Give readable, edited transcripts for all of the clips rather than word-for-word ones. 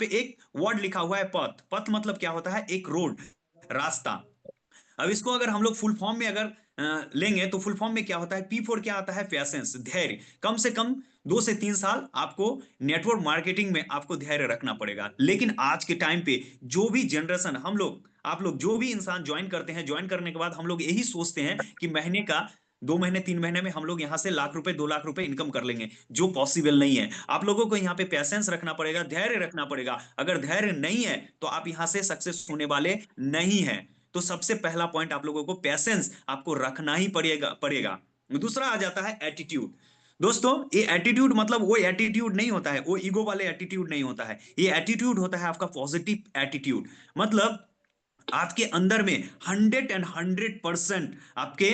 पे एक वर्ड लिखा हुआ है पथ। पथ मतलब क्या होता है? एक रोड, रास्ता। अब इसको अगर हम लोग फुल फॉर्म में अगर लेंगे तो फुल फॉर्म में क्या होता है? P4 क्या आता है? पेशेंस, धैर्य। कम से कम 2 से 3 साल आपको नेटवर्क मार्केटिंग में आपको धैर्य रखना पड़ेगा। लेकिन आज के टाइम पे जो भी जनरेशन, हम लोग, आप लोग, जो भी इंसान ज्वाइन करते हैं, ज्वाइन करने के बाद हम लोग यही सोचते हैं कि महीने का, 2 महीने 3 महीने में हम लोग यहाँ से लाख रुपए 2 लाख रुपए इनकम कर लेंगे, जो पॉसिबल नहीं है। आप लोगों को यहाँ पे पैसेंस रखना पड़ेगा, धैर्य रखना पड़ेगा। अगर धैर्य नहीं है तो आप यहाँ से सक्सेस होने वाले नहीं है। तो सबसे पहला पॉइंट, आप लोगों को पैसेंस आपको रखना ही पड़ेगा। दूसरा आ जाता है एटीट्यूड। दोस्तों, ये एटीट्यूड मतलब वो एटीट्यूड नहीं होता है, वो ईगो वाले एटीट्यूड नहीं होता है। ये एटीट्यूड होता है आपका पॉजिटिव एटीट्यूड। मतलब आपके अंदर में 100% आपके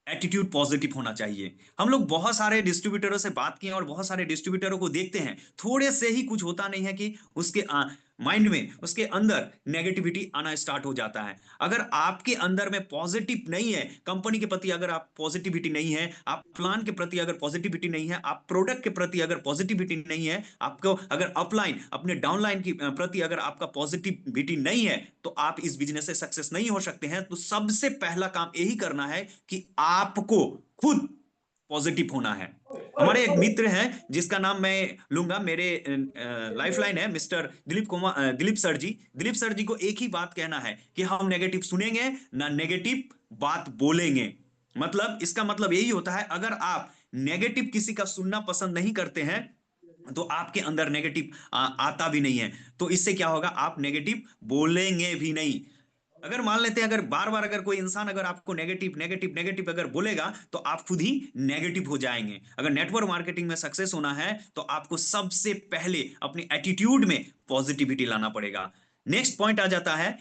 एटीट्यूड पॉजिटिव होना चाहिए। हम लोग बहुत सारे डिस्ट्रीब्यूटरों से बात किए और बहुत सारे डिस्ट्रीब्यूटरों को देखते हैं, थोड़े से ही कुछ होता नहीं है कि उसके माइंड में, उसके अंदर नेगेटिविटी आना स्टार्ट हो जाता है। अगर आपके अंदर में पॉजिटिव नहीं है, कंपनी के प्रति अगर आप पॉजिटिविटी नहीं है, आप प्लान के प्रति अगर पॉजिटिविटी नहीं है, आप प्रोडक्ट के प्रति अगर पॉजिटिविटी नहीं है, आपको अगर अपलाइन, अपने डाउनलाइन की प्रति अगर आपका पॉजिटिविटी नहीं है, तो आप इस बिजनेस से सक्सेस नहीं हो सकते हैं। तो सबसे पहला काम यही करना है कि आपको खुद पॉजिटिव होना है। हमारे एक मित्र हैं जिसका नाम मैं लूंगा, मेरे लाइफलाइन है, मिस्टर दिलीप कुमार, दिलीप सर जी। दिलीप सर जी को एक ही बात कहना है कि हम नेगेटिव सुनेंगे ना, नेगेटिव बात बोलेंगे। मतलब इसका मतलब यही होता है, अगर आप नेगेटिव किसी का सुनना पसंद नहीं करते हैं तो आपके अंदर नेगेटिव आता भी नहीं है, तो इससे क्या होगा? आप नेगेटिव बोलेंगे भी नहीं। अगर मान लेते हैं, अगर बार बार अगर कोई इंसान अगर आपको नेगेटिव नेगेटिव नेगेटिव अगर बोलेगा तो आप खुद ही नेगेटिव हो जाएंगे। अगर नेटवर्क मार्केटिंग में सक्सेस होना है तो आपको सबसे पहले अपने एटीट्यूड में पॉजिटिविटी लाना पड़ेगा। नेक्स्ट पॉइंट आ जाता है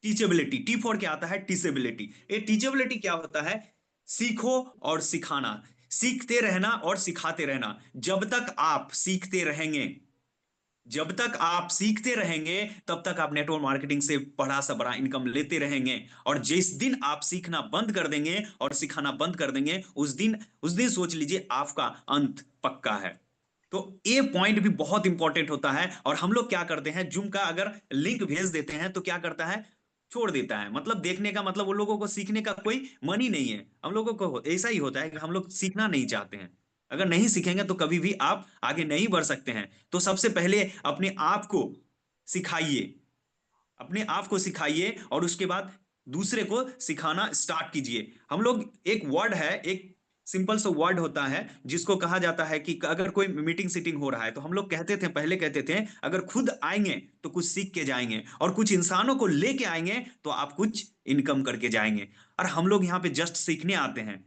टीचेबिलिटी। T4 क्या आता है? टीचेबिलिटी। ये टीचेबिलिटी क्या होता है? सीखो और सिखाना, सीखते रहना और सिखाते रहना। जब तक आप सीखते रहेंगे, जब तक आप सीखते रहेंगे, तब तक आप नेटवर्क मार्केटिंग से बड़ा सा बड़ा इनकम लेते रहेंगे। और जिस दिन आप सीखना बंद कर देंगे और सिखाना बंद कर देंगे, उस दिन सोच लीजिए आपका अंत पक्का है। तो ये पॉइंट भी बहुत इंपॉर्टेंट होता है। और हम लोग क्या करते हैं, जूम का अगर लिंक भेज देते हैं तो क्या करता है? छोड़ देता है। मतलब देखने का मतलब, उन लोगों को सीखने का कोई मन ही नहीं है। हम लोगों को ऐसा ही होता है कि हम लोग सीखना नहीं चाहते हैं। अगर नहीं सीखेंगे तो कभी भी आप आगे नहीं बढ़ सकते हैं। तो सबसे पहले अपने आप को सिखाइए, अपने आप को सिखाइए और उसके बाद दूसरे को सिखाना स्टार्ट कीजिए। हम लोग, एक वर्ड है, एक सिंपल सा वर्ड होता है जिसको कहा जाता है कि अगर कोई मीटिंग सीटिंग हो रहा है तो हम लोग कहते थे, पहले कहते थे, अगर खुद आएंगे तो कुछ सीख के जाएंगे, और कुछ इंसानों को लेके आएंगे तो आप कुछ इनकम करके जाएंगे। और हम लोग यहाँ पे जस्ट सीखने आते हैं।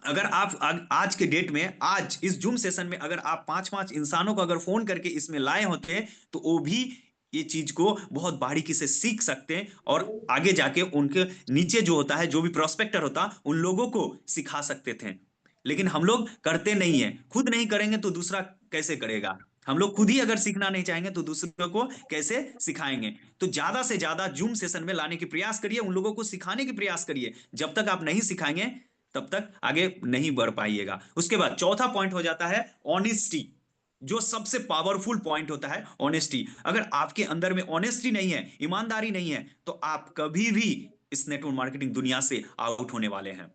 अगर आप आज के डेट में, आज इस जूम सेशन में अगर आप 5-5 इंसानों को अगर फोन करके इसमें लाए होते तो वो भी ये चीज को बहुत बारीकी से सीख सकते हैं और आगे जाके उनके नीचे जो होता है, जो भी प्रोस्पेक्टर होता, उन लोगों को सिखा सकते थे। लेकिन हम लोग करते नहीं है। खुद नहीं करेंगे तो दूसरा कैसे करेगा? हम लोग खुद ही अगर सीखना नहीं चाहेंगे तो दूसरों को कैसे सिखाएंगे? तो ज्यादा से ज्यादा जूम सेशन में लाने की प्रयास करिए, उन लोगों को सिखाने की प्रयास करिए। जब तक आप नहीं सिखाएंगे तब तक आगे नहीं बढ़ पाइएगा। उसके बाद चौथा पॉइंट हो जाता है ऑनेस्टी, जो सबसे पावरफुल पॉइंट होता है, ऑनेस्टी। अगर आपके अंदर में ऑनेस्टी नहीं है, ईमानदारी नहीं है, तो आप कभी भी इस नेटवर्क मार्केटिंग दुनिया से आउट होने वाले हैं।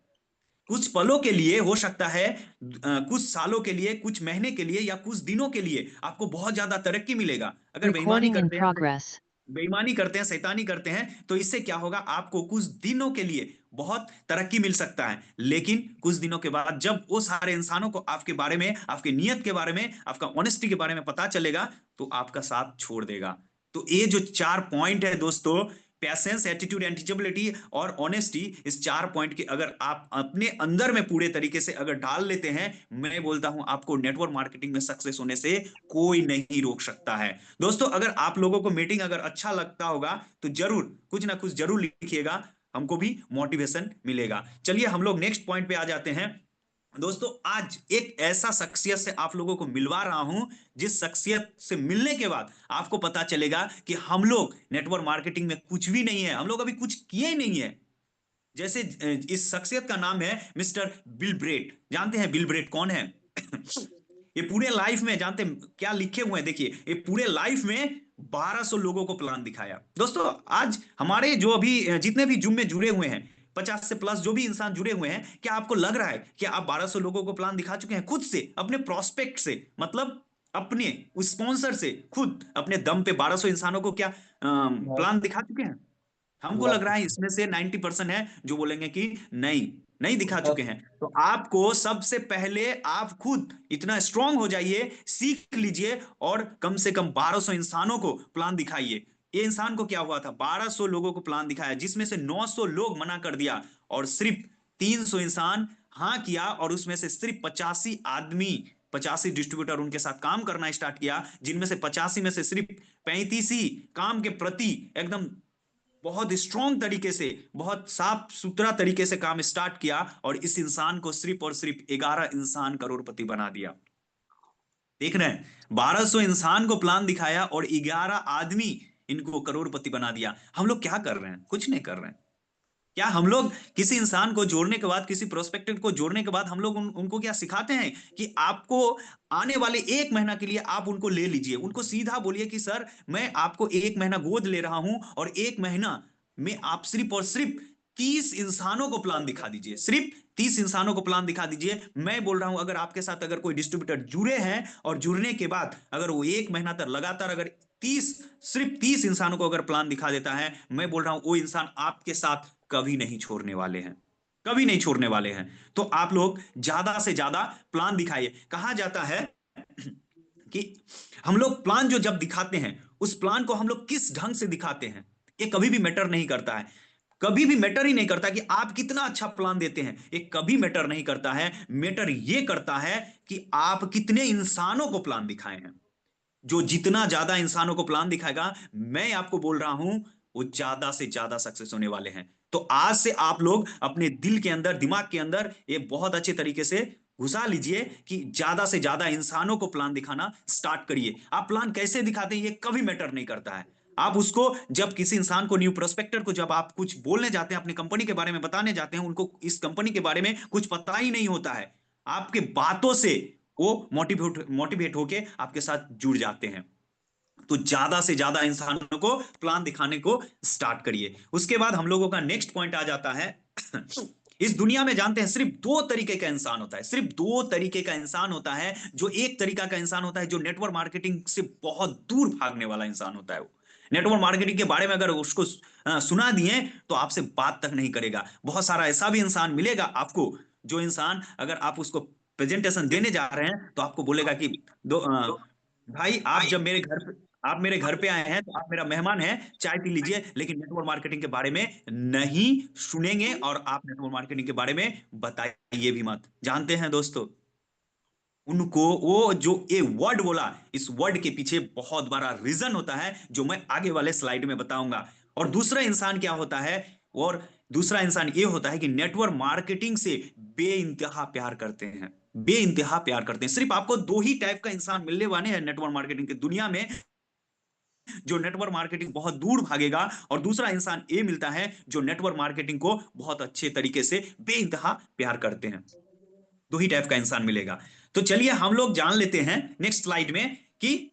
कुछ पलों के लिए हो सकता है, कुछ सालों के लिए, कुछ महीने के लिए या कुछ दिनों के लिए आपको बहुत ज्यादा तरक्की मिलेगा। अगर बेईमानी Recording in करते हैं, progress. बेईमानी करते हैं, शैतानी करते हैं, तो इससे क्या होगा? आपको कुछ दिनों के लिए बहुत तरक्की मिल सकता है, लेकिन कुछ दिनों के बाद जब वो सारे इंसानों को आपके बारे में, आपके नियत के बारे में, आपका ऑनेस्टी के बारे में पता चलेगा तो आपका साथ छोड़ देगा। तो ये जो 4 पॉइंट है दोस्तों, पैसेंस, एटीट्यूड, एंटिचेबिलिटी और ऑनेस्टी, इस 4 पॉइंट के अगर आप अपने अंदर में पूरे तरीके से अगर डाल लेते हैं, मैं बोलता हूं आपको नेटवर्क मार्केटिंग में सक्सेस होने से कोई नहीं रोक सकता है। दोस्तों, अगर आप लोगों को मीटिंग अगर अच्छा लगता होगा तो जरूर कुछ ना कुछ जरूर लिखिएगा, हमको भी मोटिवेशन मिलेगा। चलिए हम लोग नेक्स्ट पॉइंट पे आ जाते हैं। दोस्तों, आज एक ऐसा शख्सियत से आप लोगों को मिलवा रहा हूं, जिस शख्सियत से मिलने के बाद आपको पता चलेगा कि हम लोग नेटवर्क मार्केटिंग में कुछ भी नहीं है, हम लोग अभी कुछ किए ही नहीं है। जैसे इस शख्सियत का नाम है मिस्टर बिल ब्रेट। जानते हैं बिल ब्रेट कौन है? ये पूरे लाइफ में, जानते हैं क्या लिखे हुए हैं? देखिए, ये पूरे लाइफ में 1200 लोगों को प्लान दिखाया। दोस्तों आज हमारे जो अभी जितने भी जुम में जुड़े हुए हैं, 50 से प्लस जो भी इंसान जुड़े हुए हैं, क्या आपको लग रहा है कि आप 1200 लोगों को प्लान दिखा चुके हैं खुद से, अपने प्रोस्पेक्ट से, मतलब अपने स्पॉन्सर से, खुद अपने दम पे 1200 इंसानों को क्या बहुत प्लान दिखा चुके हैं? हमको लग रहा है इसमें से 90% है जो बोलेंगे कि नहीं, नहीं दिखा चुके बहुत हैं। तो आपको सबसे पहले आप खुद इतना स्ट्रांग हो जाइए, सीख लीजिए, और कम से कम 1200 इंसानों को प्लान दिखाइए। ये इंसान को क्या हुआ था, 1200 लोगों को प्लान दिखाया, जिसमें से 900 लोग मना कर दिया और सिर्फ 300 इंसान हाँ किया, और उसमें से सिर्फ 85 आदमी, 85 डिस्ट्रीब्यूटर उनके साथ काम करना स्टार्ट किया, जिनमें से 85 में से सिर्फ 35 ही काम के प्रति एकदम बहुत स्ट्रॉन्ग तरीके से, बहुत साफ सुथरा तरीके से काम स्टार्ट किया, और इस इंसान को सिर्फ और सिर्फ 11 इंसान करोड़पति बना दिया। देख रहे हैं, 1200 इंसान को प्लान दिखाया और 11 आदमी इनको करोड़पति बना दिया। हम लोग क्या कर रहे हैं? कुछ नहीं कर रहे हैं। क्या हम लोग किसी इंसान को जोड़ने के बाद, किसी प्रोस्पेक्टिव को जोड़ने के बाद हम लोग उनको क्या सिखाते हैं कि आपको आने वाले 1 महीना के लिए आप उनको ले लीजिए, उनको सीधा बोलिए कि सर मैं आपको 1 महीना गोद ले रहा हूं, और 1 महीना में आप सिर्फ और सिर्फ 30 इंसानों को प्लान दिखा दीजिए, सिर्फ 30 इंसानों को प्लान दिखा दीजिए। मैं बोल रहा हूं, अगर आपके साथ अगर कोई डिस्ट्रीब्यूटर जुड़े हैं और जुड़ने के बाद अगर वो 1 महीना तक लगातार अगर 30, सिर्फ 30 इंसानों को अगर प्लान दिखा देता है, मैं बोल रहा हूं वो इंसान आपके साथ कभी नहीं छोड़ने वाले हैं, कभी नहीं छोड़ने वाले हैं। तो आप लोग ज्यादा से ज्यादा प्लान दिखाइए। कहा जाता है कि हम लोग प्लान जो जब दिखाते हैं, उस प्लान को हम लोग किस ढंग से दिखाते हैं, ये कभी भी मैटर नहीं करता है। कभी भी मैटर ही नहीं करता कि आप कितना अच्छा प्लान देते हैं, ये कभी मैटर नहीं करता है। मैटर ये करता है कि आप कितने इंसानों को प्लान दिखाए हैं। जो जितना ज्यादा इंसानों को प्लान दिखाएगा, मैं आपको बोल रहा हूं, वो ज्यादा से ज्यादा सक्सेस होने वाले हैं। तो आज से आप लोग अपने दिल के अंदर, दिमाग के अंदर ये बहुत अच्छे तरीके से घुसा लीजिए कि ज्यादा से ज्यादा इंसानों को प्लान दिखाना स्टार्ट करिए। आप प्लान कैसे दिखाते हैं ये कभी मैटर नहीं करता है। आप उसको, जब किसी इंसान को, न्यू प्रोस्पेक्टर को जब आप कुछ बोलने जाते हैं, अपनी कंपनी के बारे में बताने जाते हैं, उनको इस कंपनी के बारे में कुछ पता ही नहीं होता है, आपके बातों से वो मोटिवेट मोटिवेट होके आपके साथ जुड़ जाते हैं। तो ज्यादा से ज्यादा इंसानों को प्लान दिखाने को स्टार्ट करिए। उसके बाद हम लोगों का नेक्स्ट पॉइंट आ जाता है इस दुनिया में जानते हैं सिर्फ 2 तरीके का इंसान होता है, सिर्फ 2 तरीके का इंसान होता है। जो एक तरीका का इंसान होता है जो नेटवर्क मार्केटिंग से बहुत दूर भागने वाला इंसान होता है, वो नेटवर्क मार्केटिंग के बारे में अगर उसको सुना दिए तो आपसे बात तक नहीं करेगा। बहुत सारा ऐसा भी इंसान मिलेगा आपको, जो इंसान अगर आप उसको प्रेजेंटेशन देने जा रहे हैं तो आपको बोलेगा कि भाई आप जब मेरे घर पे, आप मेरे घर पे आए हैं तो आप मेरा मेहमान हैं, चाय पी लीजिए, लेकिन नेटवर्क मार्केटिंग के बारे में नहीं सुनेंगे, और आप नेटवर्क मार्केटिंग के बारे में बताइए भी मत। जानते हैं दोस्तों, उनको वो जो ये वर्ड बोला, इस वर्ड के पीछे बहुत बड़ा रीजन होता है जो मैं आगे वाले स्लाइड में बताऊंगा। और दूसरा इंसान क्या होता है, और दूसरा इंसान ये होता है कि नेटवर्क मार्केटिंग से बेइंतहा प्यार करते हैं, बेइंतहा प्यार करते हैं। सिर्फ आपको 2 ही टाइप का इंसान मिलने वाले हैं नेटवर्क मार्केटिंग की दुनिया में, जो नेटवर्क मार्केटिंग बहुत दूर भागेगा, और दूसरा इंसान ये मिलता है जो नेटवर्क मार्केटिंग को बहुत अच्छे तरीके से बेइंतहा प्यार करते हैं। 2 ही टाइप का इंसान मिलेगा। तो चलिए हम लोग जान लेते हैं नेक्स्ट स्लाइड में कि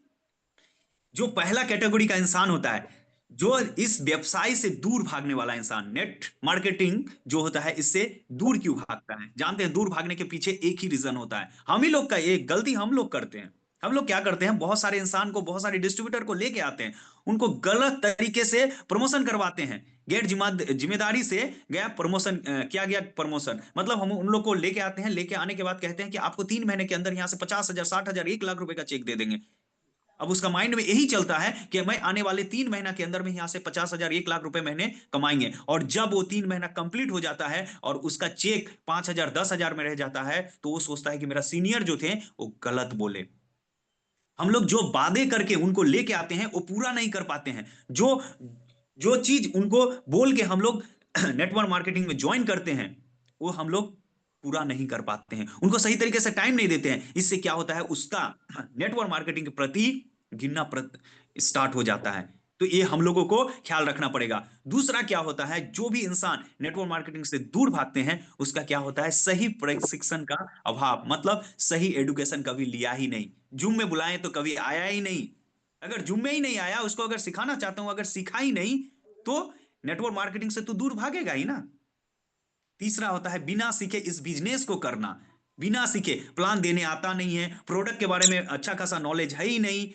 जो पहला कैटेगरी का इंसान होता है, जो इस व्यवसाय से दूर भागने वाला इंसान, नेट मार्केटिंग जो होता है इससे दूर क्यों भागता है? जानते हैं दूर भागने के पीछे एक ही रीजन होता है, हम ही लोग का एक गलती हम लोग करते हैं। हम लोग क्या करते हैं, बहुत सारे इंसान को, बहुत सारे डिस्ट्रीब्यूटर को लेके आते हैं, उनको गलत तरीके से प्रमोशन करवाते हैं, गैर जिम्मेदारी से गया प्रमोशन, किया गया प्रमोशन। मतलब हम उन लोग को लेके आते हैं, लेके आने के बाद कहते हैं कि आपको 3 महीने के अंदर यहाँ से 50,000, 60,000, 1 लाख रुपए का चेक दे देंगे। अब उसका माइंड में यही चलता है कि मैं आने वाले 3 महीना के अंदर में यहां से 50,000, 1 लाख रुपए महीने कमाएंगे। और जब वो 3 महीना कंप्लीट हो जाता है और उसका चेक 5,000, 10,000 में रह जाता है, तो वो सोचता है कि मेरा सीनियर जो थे वो गलत बोले। हम लोग जो वादे करके उनको लेके आते हैं वो पूरा नहीं कर पाते हैं। जो जो चीज उनको बोल के हम लोग नेटवर्क मार्केटिंग में ज्वाइन करते हैं, वो हम लोग पूरा नहीं कर पाते हैं, उनको सही तरीके से टाइम नहीं देते हैं। इससे क्या होता है, उसका नेटवर्क मार्केटिंग के प्रति गिरना स्टार्ट हो जाता है। तो ये हम लोगों को ख्याल रखना पड़ेगा। दूसरा क्या होता है, जो भी इंसान नेटवर्क मार्केटिंग से दूर भागते हैं उसका क्या होता है, सही प्रशिक्षण का अभाव, मतलब सही एडुकेशन कभी लिया ही नहीं, जूम में बुलाएं तो कभी आया ही नहीं, अगर जुम्मे ही नहीं आया, उसको अगर सिखाना चाहता हूं, अगर सिखा ही नहीं, तो नेटवर्क मार्केटिंग से तो दूर भागेगा ही ना। तीसरा होता है बिना सीखे इस बिजनेस को करना। बिना सीखे, प्लान देने आता नहीं है, प्रोडक्ट के बारे में अच्छा खासा नॉलेज है ही नहीं,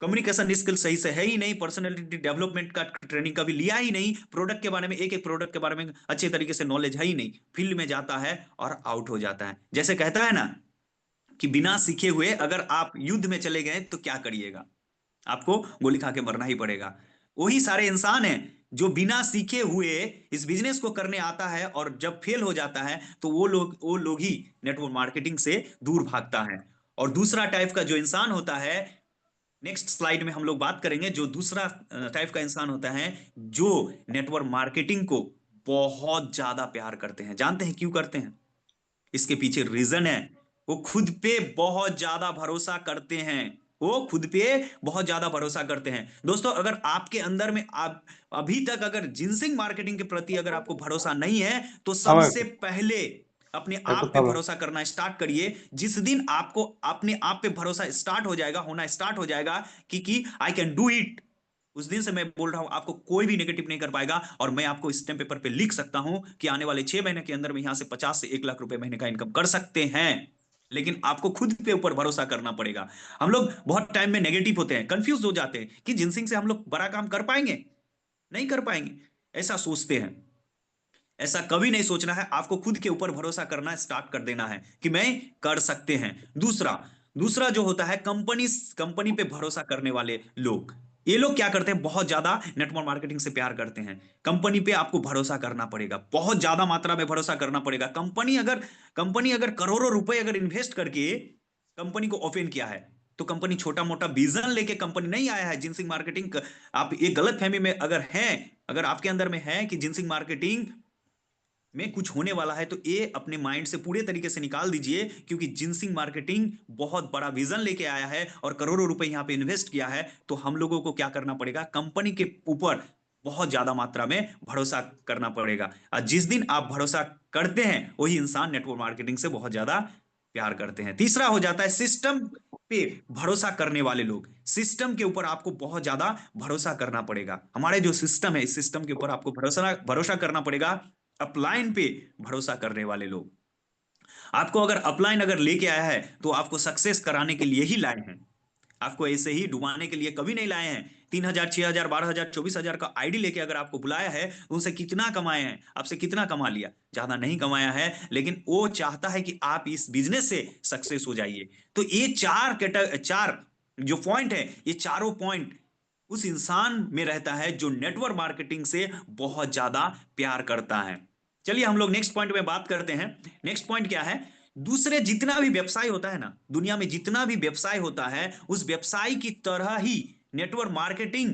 कम्युनिकेशन स्किल सही से है ही नहीं, पर्सनालिटी डेवलपमेंट का ट्रेनिंग कभी लिया ही नहीं, प्रोडक्ट के बारे में, एक एक प्रोडक्ट के बारे में अच्छे तरीके से नॉलेज है ही नहीं, फील्ड में जाता है और आउट हो जाता है। जैसे कहता है ना कि बिना सीखे हुए अगर आप युद्ध में चले गए तो क्या करिएगा, आपको गोली खा के मरना ही पड़ेगा। वही सारे इंसान हैं जो बिना सीखे हुए इस बिजनेस को करने आता है और जब फेल हो जाता है तो वो लोग ही नेटवर्क मार्केटिंग से दूर भागता है। और दूसरा टाइप का जो इंसान होता है, नेक्स्ट स्लाइड में हम लोग बात करेंगे, जो दूसरा टाइप का इंसान होता है जो नेटवर्क मार्केटिंग को बहुत ज्यादा प्यार करते हैं। जानते हैं क्यों करते हैं? इसके पीछे रीजन है, वो खुद पे बहुत ज्यादा भरोसा करते हैं। वो खुद पे बहुत ज्यादा भरोसा करते हैं। दोस्तों, अगर आपके अंदर में आप अभी तक अगर जिनसिंग मार्केटिंग के प्रति अगर आपको भरोसा नहीं है, तो हाँ सबसे भाई, पहले अपने ये तो आप पे था भाई। भरोसा करना स्टार्ट करिए। जिस दिन आपको अपने आप पे भरोसा स्टार्ट हो जाएगा, होना स्टार्ट हो जाएगा कि आई कैन डू इट, उस दिन से मैं बोल रहा हूं आपको कोई भी नेगेटिव नहीं कर पाएगा। और मैं आपको स्टैम्प पेपर पे लिख सकता हूं कि आने वाले 6 महीने के अंदर में यहां से 50 से 1 लाख रुपए महीने का इनकम कर सकते हैं। लेकिन आपको खुद के ऊपर भरोसा करना पड़ेगा। हम लोग बहुत टाइम में नेगेटिव होते हैं, कंफ्यूज हो जाते हैं कि जिनसिंग से हम लोग बड़ा काम कर पाएंगे, नहीं कर पाएंगे, ऐसा सोचते हैं। ऐसा कभी नहीं सोचना है, आपको खुद के ऊपर भरोसा करना स्टार्ट कर देना है कि मैं कर सकते हैं। दूसरा दूसरा जो होता है कंपनी कंपनी पे भरोसा करने वाले लोग। ये लोग क्या करते हैं, बहुत ज्यादा नेटवर्क मार्केटिंग से प्यार करते हैं। कंपनी पे आपको भरोसा करना पड़ेगा, बहुत ज्यादा मात्रा में भरोसा करना पड़ेगा। कंपनी अगर करोड़ों रुपए अगर इन्वेस्ट करके कंपनी को ओपन किया है, तो कंपनी छोटा मोटा विजन लेके कंपनी नहीं आया है जिनसिंग मार्केटिंग। आप ये गलत फहमी में अगर है, अगर आपके अंदर में है कि जिनसिंग मार्केटिंग में कुछ होने वाला है, तो ये अपने माइंड से पूरे तरीके से निकाल दीजिए। क्योंकि जिनसिंग मार्केटिंग बहुत बड़ा विजन लेके आया है और करोड़ों रुपए यहां पे इन्वेस्ट किया है। तो हम लोगों को क्या करना पड़ेगा, कंपनी के ऊपर बहुत ज्यादा मात्रा में भरोसा करना पड़ेगा। और जिस दिन आप भरोसा करते हैं, वही इंसान नेटवर्क मार्केटिंग से बहुत ज्यादा प्यार करते हैं। तीसरा हो जाता है सिस्टम पे भरोसा करने वाले लोग। सिस्टम के ऊपर आपको बहुत ज्यादा भरोसा करना पड़ेगा। हमारे जो सिस्टम है, इस सिस्टम के ऊपर आपको भरोसा भरोसा करना पड़ेगा। अपलाइन पे भरोसा करने वाले लोग, आपको अगर अपलाइन अगर लेके आया है तो आपको सक्सेस कराने के लिए ही लाए हैं, आपको ऐसे ही डुबाने के लिए कभी नहीं लाए हैं। 3,000, 6,000, 12,000, 24,000 का आईडी लेके अगर आपको बुलाया है, तो उनसे कितना कमाए हैं, आपसे कितना कमा लिया? ज्यादा नहीं कमाया है, लेकिन वो चाहता है कि आप इस बिजनेस से सक्सेस हो जाइए। तो ये चार जो पॉइंट है, ये चारों पॉइंट उस इंसान में रहता है जो नेटवर्क मार्केटिंग से बहुत ज्यादा प्यार करता है। चलिए हम लोग नेक्स्ट पॉइंट में बात करते हैं। नेक्स्ट पॉइंट क्या है? दूसरे जितना भी व्यवसाय होता है ना, दुनिया में जितना भी व्यवसाय होता है, उस व्यवसाय की तरह ही नेटवर्क मार्केटिंग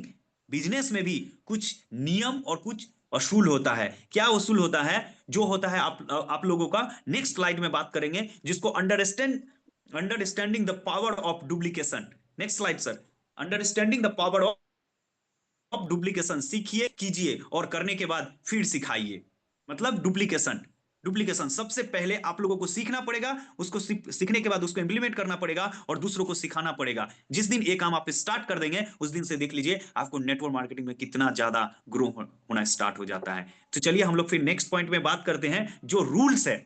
बिजनेस में भी कुछ नियम और कुछ असूल होता है। क्या असूल होता है? जो होता है आप लोगों का नेक्स्ट स्लाइड में बात करेंगे, जिसको understanding the power of duplication. Next slide sir. Understanding the power of duplication, सीखिए, कीजिए और करने के बाद फिर सिखाइए। मतलब डुप्लीकेशन, डुप्लीकेशन सबसे पहले आप लोगों को सीखना पड़ेगा, उसको सीखने के बाद उसको इंप्लीमेंट करना पड़ेगा और दूसरों को सिखाना पड़ेगा। जिस दिन ये काम आप स्टार्ट कर देंगे, उस दिन से देख लीजिए आपको नेटवर्क मार्केटिंग में कितना ज्यादा ग्रो होना स्टार्ट हो जाता है। तो चलिए हम लोग फिर नेक्स्ट पॉइंट में बात करते हैं, जो रूल्स है,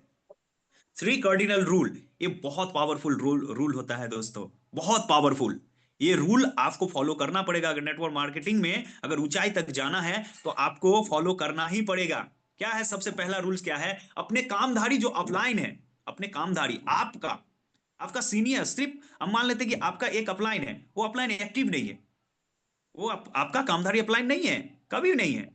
3 कार्डिनल रूल। ये बहुत पावरफुल रूल होता है दोस्तों, बहुत पावरफुल। ये रूल आपको फॉलो करना पड़ेगा। अगर नेटवर्क मार्केटिंग में अगर ऊंचाई तक जाना है, तो आपको फॉलो करना ही पड़ेगा। क्या है सबसे पहला रूल्स? क्या है? अपने कामधारी जो अपलाइन है, अपने कामधारी, आपका आपका सीनियर, सिर्फ हम मान लेते हैं कि आपका एक अपलाइन है, वो अपलाइन एक्टिव नहीं है, वो आपका कामधारी अपलाइन नहीं है, कभी नहीं है।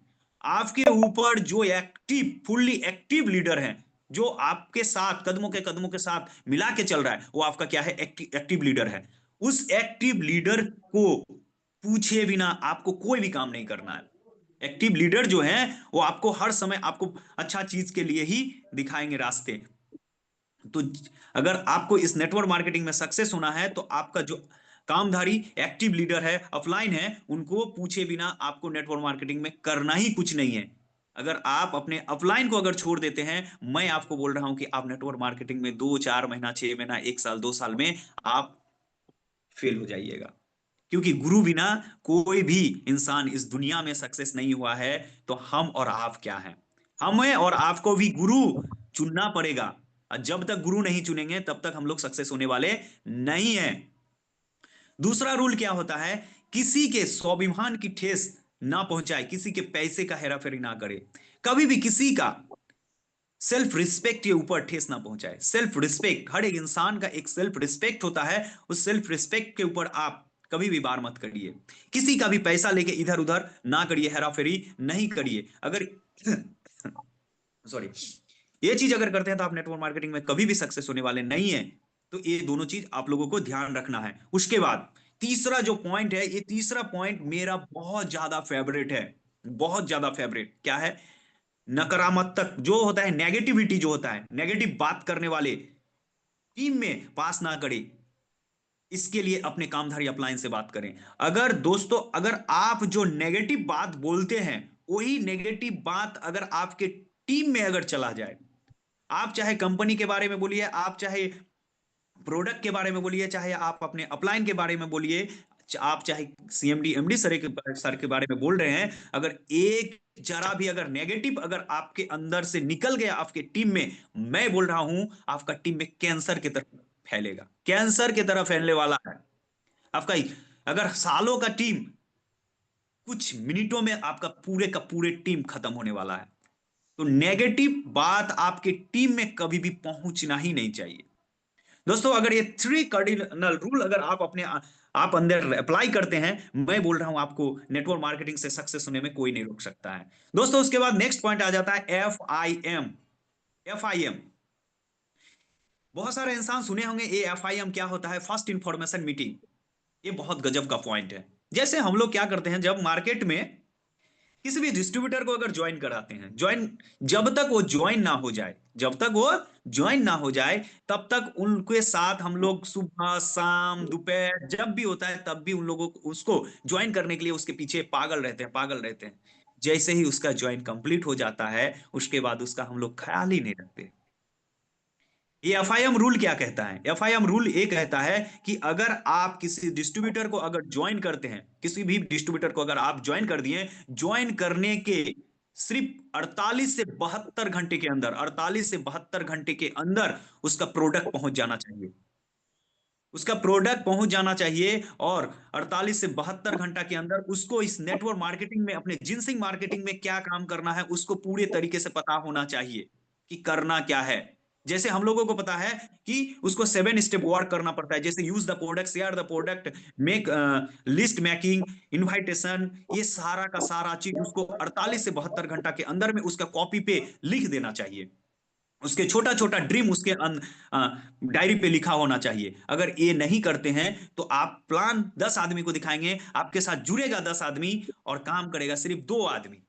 आपके ऊपर जो एक्टिव, फुल्ली एक्टिव लीडर है, जो आपके साथ कदमों के साथ मिला के चल रहा है, वो आपका क्या है, एक्टिव लीडर है। उस एक्टिव लीडर को पूछे बिना आपको कोई भी काम नहीं करना है। एक्टिव लीडर जो है, वो आपको हर समय आपको अच्छा चीज के लिए ही दिखाएंगे रास्ते। तो अगर आपको इस नेटवर्क मार्केटिंग में सक्सेस होना है, तो आपका जो कामधारी एक्टिव लीडर है, ऑफलाइन है, उनको पूछे बिना आपको नेटवर्क मार्केटिंग में करना ही कुछ नहीं है। अगर आप अपने अपलाइन को अगर छोड़ देते हैं, मैं आपको बोल रहा हूं कि आप नेटवर्क मार्केटिंग में 2-4 महीना, 6 महीना, 1 साल, 2 साल में आप फेल हो जाइएगा। क्योंकि गुरु बिना कोई भी इंसान इस दुनिया में सक्सेस नहीं हुआ है। तो हम और आप क्या हैं? हमें और आपको भी गुरु चुनना पड़ेगा, और जब तक गुरु नहीं चुनेंगे तब तक हम लोग सक्सेस होने वाले नहीं है। दूसरा रूल क्या होता है? किसी के स्वाभिमान की ठेस ना पहुंचाए, किसी के पैसे का हेराफेरी ना करे, कभी भी किसी का सेल्फ रिस्पेक्ट के ऊपर ठेस ना पहुंचाए। सेल्फ रिस्पेक्ट, हर एक इंसान का एक सेल्फ रिस्पेक्ट होता है, उस सेल्फ रिस्पेक्ट के ऊपर आप कभी भी वार मत करिए। किसी का भी पैसा लेके इधर उधर ना करिए, हेराफेरी नहीं करिए। अगर सॉरी, ये चीज अगर करते हैं तो आप नेटवर्क मार्केटिंग में कभी भी सक्सेस होने वाले नहीं है। तो ये दोनों चीज आप लोगों को ध्यान रखना है। उसके बाद तीसरा जो पॉइंट है, ये तीसरा पॉइंट मेरा बहुत ज्यादा फेवरेट है, बहुत ज्यादा फेवरेट। क्या है? नकारात्मक जो होता है, नेगेटिविटी जो होता है, नेगेटिव बात करने वाले टीम में पास ना करें। इसके लिए अपने कामधारी अपलाइन से बात करें। अगर दोस्तों, अगर आप जो नेगेटिव बात बोलते हैं, वही नेगेटिव बात अगर आपके टीम में अगर चला जाए, आप चाहे कंपनी के बारे में बोलिए, आप चाहे प्रोडक्ट के बारे में बोलिए, चाहे आप अपने अपलाइन के बारे में बोलिए, आप चाहे सीएमडी एमडी सर के बारे में बोल रहे हैं, अगर एक जरा भी अगर नेगेटिव अगर आपके अंदर से निकल गया आपके टीम में, मैं बोल रहा हूं आपका टीम में कैंसर की तरफ फैलेगा, कैंसर की तरफ फैलने वाला है आपका। अगर सालों का टीम, कुछ मिनटों में आपका पूरे का पूरे टीम खत्म होने वाला है। तो नेगेटिव बात आपके टीम में कभी भी पहुंचना ही नहीं चाहिए। दोस्तों, अगर ये थ्री कार्डिनल रूल अगर आप अपने आप अंदर अप्लाई करते हैं, मैं बोल रहा हूं आपको नेटवर्क मार्केटिंग से सक्सेस होने में कोई नहीं रोक सकता है। दोस्तों, उसके बाद नेक्स्ट पॉइंट आ जाता है FIM। FIM, बहुत सारे इंसान सुने होंगे, ये FIM क्या होता है? First information meeting. ये बहुत गजब का पॉइंट है। जैसे हम लोग क्या करते हैं, जब मार्केट में किसी भी डिस्ट्रीब्यूटर को अगर ज्वाइन कराते हैं, ज्वाइन, जब तक वो ज्वाइन ना हो जाए, जब तक वो ज्वाइन ना हो जाए, तब तक उनके साथ हम लोग सुबह शाम दोपहर जब भी होता है तब भी उन लोगों को, उसको ज्वाइन करने के लिए उसके पीछे पागल रहते हैं, पागल रहते हैं। जैसे ही उसका ज्वाइन कंप्लीट हो जाता है, उसके बाद उसका हम लोग ख्याल ही नहीं रखते। ये FIM रूल क्या कहता है? FIM रूल ये कहता है कि अगर आप किसी डिस्ट्रीब्यूटर को अगर ज्वाइन करते हैं, किसी भी डिस्ट्रीब्यूटर को अगर आप ज्वाइन कर दिए, ज्वाइन करने के सिर्फ 48 से 72 घंटे के अंदर, 48 से 72 घंटे के अंदर उसका प्रोडक्ट पहुंच जाना चाहिए, उसका प्रोडक्ट पहुंच जाना चाहिए। और 48 से 72 घंटा के अंदर उसको इस नेटवर्क मार्केटिंग में, अपने जिनसिंग मार्केटिंग में क्या काम करना है, उसको पूरे तरीके से पता होना चाहिए कि करना क्या है। जैसे हम लोगों को पता है कि उसको 7 स्टेप वर्क करना पड़ता है, जैसे use the product, share the product, make list making, invitation, ये सारा का सारा चीज उसको 48 से 72 घंटा के अंदर में उसका कॉपी पे लिख देना चाहिए। उसके छोटा छोटा ड्रीम उसके डायरी पे लिखा होना चाहिए। अगर ये नहीं करते हैं तो आप प्लान 10 आदमी को दिखाएंगे, आपके साथ जुड़ेगा 10 आदमी और काम करेगा सिर्फ 2 आदमी,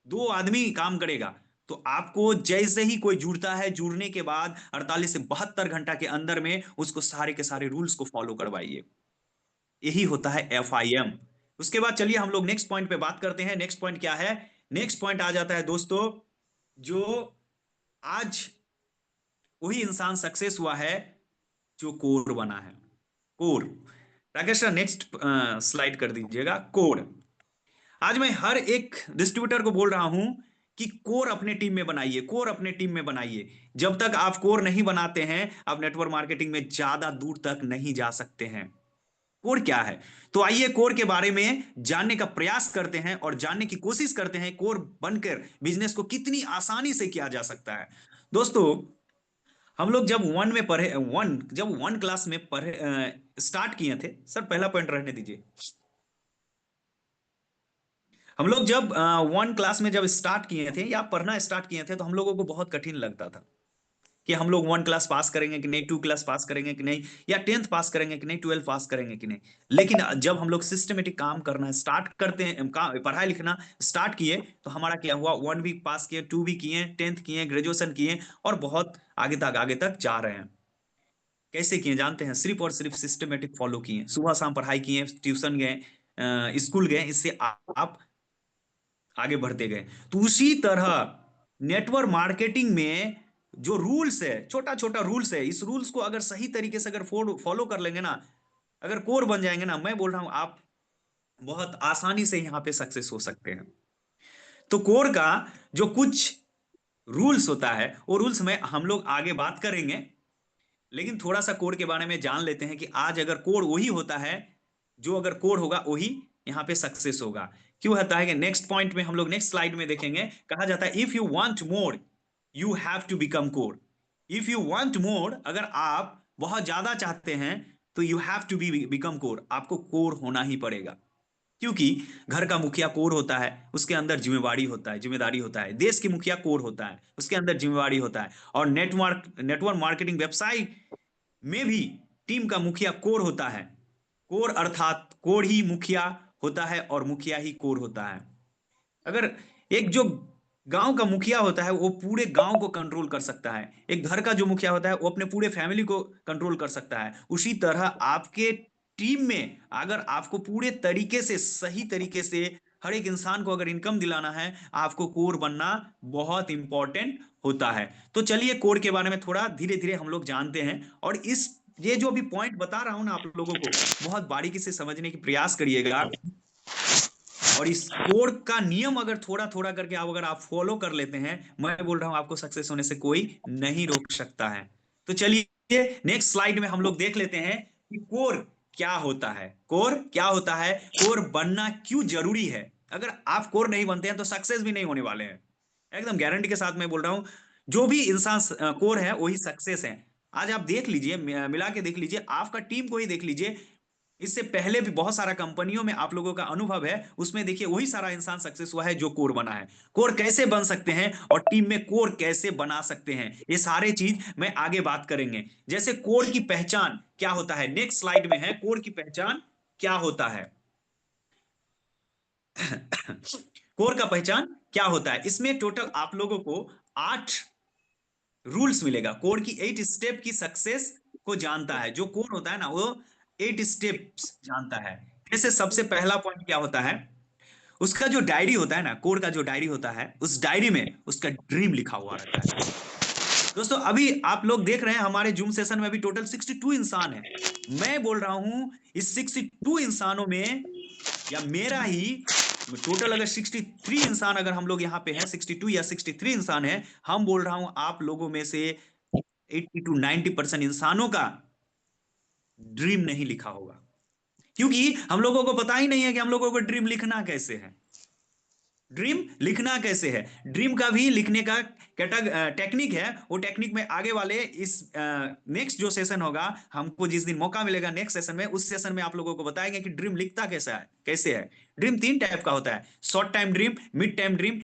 2 आदमी काम करेगा। तो आपको जैसे ही कोई जुड़ता है, जुड़ने के बाद 48 से 72 घंटा के अंदर में उसको सारे के सारे रूल्स को फॉलो करवाइए। यही होता है FIM। उसके बाद चलिए हम लोग नेक्स्ट पॉइंट पे बात करते हैं। नेक्स्ट पॉइंट क्या है? नेक्स्ट पॉइंट आ जाता है दोस्तों, जो आज वही इंसान सक्सेस हुआ है जो कोर बना है। Core, Rakesh sir next slide कर दीजिएगा। कोर, आज मैं हर एक डिस्ट्रीब्यूटर को बोल रहा हूं कि कोर अपने टीम में बनाइए, कोर अपने टीम में बनाइए। जब तक आप कोर नहीं बनाते हैं, आप नेटवर्क मार्केटिंग में ज्यादा दूर तक नहीं जा सकते हैं। कोर क्या है? तो आइए कोर के बारे में जानने का प्रयास करते हैं और जानने की कोशिश करते हैं कोर बनकर बिजनेस को कितनी आसानी से किया जा सकता है। दोस्तों, हम लोग जब वन में पढ़े, जब वन क्लास में पढ़े, स्टार्ट किए थे, सर पहला पॉइंट रहने दीजिए। हम लोग जब वन क्लास में जब स्टार्ट किए थे या पढ़ना स्टार्ट किए थे, तो हम लोगों को बहुत कठिन लगता था कि हम लोग वन क्लास पास करेंगे कि नहीं, टू क्लास पास करेंगे कि नहीं, या 10th पास करेंगे कि नहीं, 12 पास करेंगे कि नहीं। लेकिन जब हम लोग सिस्टमेटिक काम करना स्टार्ट करते हैं, पढ़ाई लिखना स्टार्ट किए, तो हमारा क्या हुआ, वन भी पास किए, टू भी किए, 10th किए, ग्रेजुएशन किए, और बहुत आगे तक जा रहे हैं। कैसे किए जानते हैं? सिर्फ और सिर्फ सिस्टमेटिक फॉलो किए, सुबह शाम पढ़ाई किए, ट्यूशन गए, स्कूल गए, इससे आप आगे बढ़ते गए। तो उसी तरह नेटवर्क मार्केटिंग में जो रूल्स है, छोटा छोटा रूल्स है, इस रूल्स को अगर सही तरीके से अगर फॉलो कर लेंगे ना, अगर कोर बन जाएंगे ना, मैं बोल रहा हूं आप बहुत आसानी से यहाँ पे सक्सेस हो सकते हैं। तो कोर का जो कुछ रूल्स होता है, वो रूल्स में हम लोग आगे बात करेंगे, लेकिन थोड़ा सा कोर के बारे में जान लेते हैं कि आज अगर कोर वही होता है, जो अगर कोर होगा वही यहाँ पे सक्सेस होगा। क्यों होता है कि नेक्स्ट पॉइंट में हम लोग नेक्स्ट स्लाइड में देखेंगे, कहा जाता है if you want more you have to become core. If you want more, अगर आप बहुत ज्यादा चाहते हैं तो you have to be become core, आपको कोर होना ही पड़ेगा। क्योंकि घर का मुखिया कोर होता है, उसके अंदर जिम्मेवारी होता है, जिम्मेदारी होता है। देश की मुखिया कोर होता है, उसके अंदर जिम्मेवारी होता है। और नेटवर्क मार्केटिंग वेबसाइट में भी टीम का मुखिया कोर होता है। कोर अर्थात कोर ही मुखिया होता है और मुखिया ही कोर होता है। अगर एक जो गांव का मुखिया होता है वो पूरे गांव को कंट्रोल कर सकता है, एक घर का जो मुखिया होता है वो अपने पूरे फैमिली को कंट्रोल कर सकता है, उसी तरह आपके टीम में अगर आपको पूरे तरीके से सही तरीके से हर एक इंसान को अगर इनकम दिलाना है, आपको कोर बनना बहुत इंपॉर्टेंट होता है। तो चलिए कोर के बारे में थोड़ा धीरे धीरे हम लोग जानते हैं, और इस ये जो अभी पॉइंट बता रहा हूं ना आप लोगों को, बहुत बारीकी से समझने की प्रयास करिएगा। और इस कोड का नियम अगर थोड़ा थोड़ा करके आप अगर आप फॉलो कर लेते हैं, मैं बोल रहा हूं आपको सक्सेस होने से कोई नहीं रोक सकता है। तो चलिए नेक्स्ट स्लाइड में हम लोग देख लेते हैं कि कोर क्या होता है। कोर क्या होता है, कोर बनना क्यों जरूरी है। अगर आप कोर नहीं बनते हैं तो सक्सेस भी नहीं होने वाले हैं, एकदम गारंटी के साथ मैं बोल रहा हूं। जो भी इंसान कोर है वही सक्सेस है। आज आप देख लीजिए, मिला के देख लीजिए, आपका टीम को ही देख लीजिए। इससे पहले भी बहुत सारा कंपनियों में आप लोगों का अनुभव है, उसमें देखिए वही सारा इंसान सक्सेस हुआ है जो कोर बना है। कोर कैसे बन सकते हैं और टीम में कोर कैसे बना सकते हैं, ये सारे चीज मैं आगे बात करेंगे। जैसे कोर की पहचान क्या होता है, नेक्स्ट स्लाइड में है कोर की पहचान क्या होता है। कोर का पहचान क्या होता है, इसमें टोटल आप लोगों को 8 रूल्स मिलेगा। कोर की 8 स्टेप की सक्सेस को जानता है, जो कोर होता है ना वो 8 स्टेप्स जानता है। जैसे सबसे पहला पॉइंट क्या होता है, उसका जो डायरी होता है ना, कोर का जो डायरी होता है, उस डायरी में उसका ड्रीम लिखा हुआ रहता है। दोस्तों अभी आप लोग देख रहे हैं हमारे जूम सेशन में अभी टोटल 62 इंसान है। मैं बोल रहा हूं इस 62 इंसानों में, या मेरा ही टोटल अगर 63 इंसान अगर हम लोग यहाँ पे हैं, 62 या 63 इंसान है, हम बोल रहा हूं आप लोगों में से 80 टू 90% इंसानों का ड्रीम नहीं लिखा होगा। क्योंकि हम लोगों को पता ही नहीं है कि हम लोगों को ड्रीम लिखना कैसे है। ड्रीम लिखना कैसे है, ड्रीम का भी लिखने का टेक्निक है। वो टेक्निक में आगे वाले इस नेक्स्ट जो सेशन होगा, हमको जिस दिन मौका मिलेगा नेक्स्ट सेशन में, उस सेशन में आप लोगों को बताएंगे कि ड्रीम लिखता कैसा है, कैसे है। ड्रीम 3 टाइप का होता है, short time dream, mid time dream